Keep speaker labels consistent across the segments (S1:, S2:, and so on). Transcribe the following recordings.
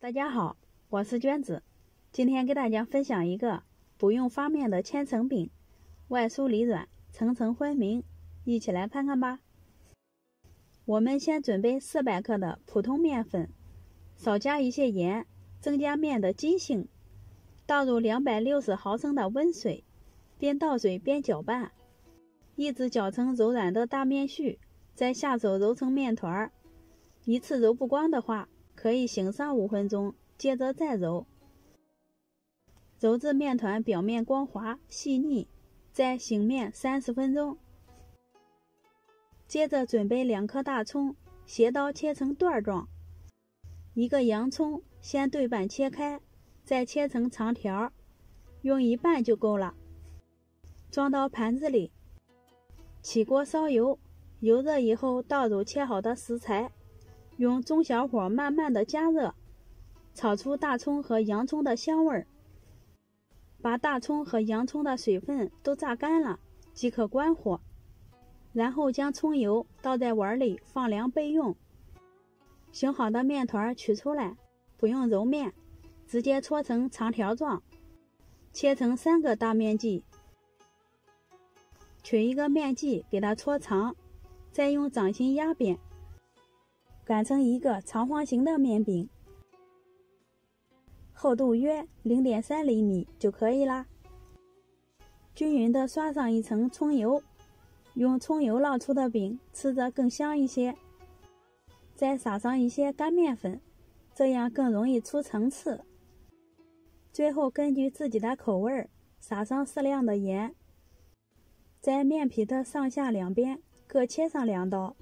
S1: 大家好，我是娟子，今天给大家分享一个不用发面的千层饼，外酥里软，层层分明，一起来看看吧。我们先准备400克的普通面粉，少加一些盐，增加面的筋性。倒入260毫升的温水，边倒水边搅拌，一直搅成柔软的大面絮，再下手揉成面团。一次揉不光的话，可以醒上5分钟，接着再揉，揉至面团表面光滑细腻，再醒面30分钟。接着准备2颗大葱，斜刀切成段状。1个洋葱先对半切开，再切成长条，用1半就够了。装到盘子里，起锅烧油，油热以后倒入切好的食材，用中小火慢慢的加热，炒出大葱和洋葱的香味儿。把大葱和洋葱的水分都榨干了，即可关火。然后将葱油倒在碗里放凉备用。醒好的面团取出来，不用揉面，直接搓成长条状，切成3个大面剂。取一个面剂给它搓长，再用掌心压扁，擀成一个长方形的面饼，厚度约0.3厘米就可以啦。均匀的刷上一层葱油，用葱油烙出的饼吃着更香一些。再撒上一些干面粉，这样更容易出层次。最后根据自己的口味撒上适量的盐，在面皮的上下两边各切上2刀，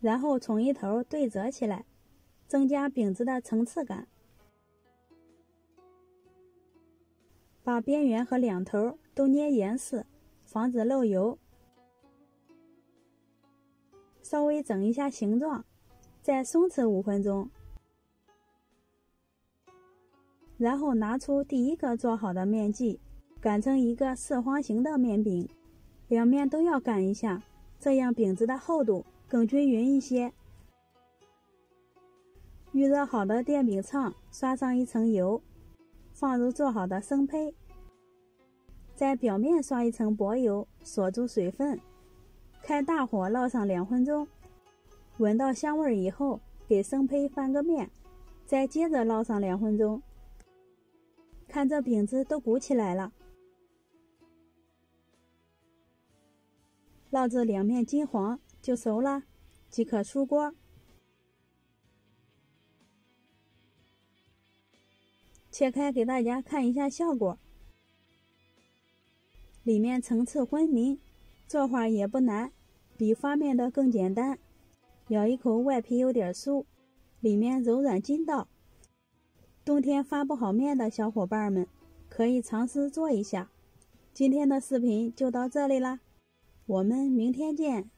S1: 然后从一头对折起来，增加饼子的层次感。把边缘和两头都捏严实，防止漏油。稍微整一下形状，再松弛5分钟。然后拿出第1个做好的面剂，擀成一个四方形的面饼，两面都要擀一下，这样饼子的厚度更均匀一些。预热好的电饼铛刷上一层油，放入做好的生胚，在表面刷一层薄油，锁住水分，开大火烙上2分钟。闻到香味以后，给生胚翻个面，再接着烙上2分钟。看这饼子都鼓起来了，烙至两面金黄就熟了，即可出锅。切开给大家看一下效果，里面层次分明，做法也不难，比发面的更简单。咬一口外皮有点酥，里面柔软筋道。冬天发不好面的小伙伴们可以尝试做一下。今天的视频就到这里啦，我们明天见。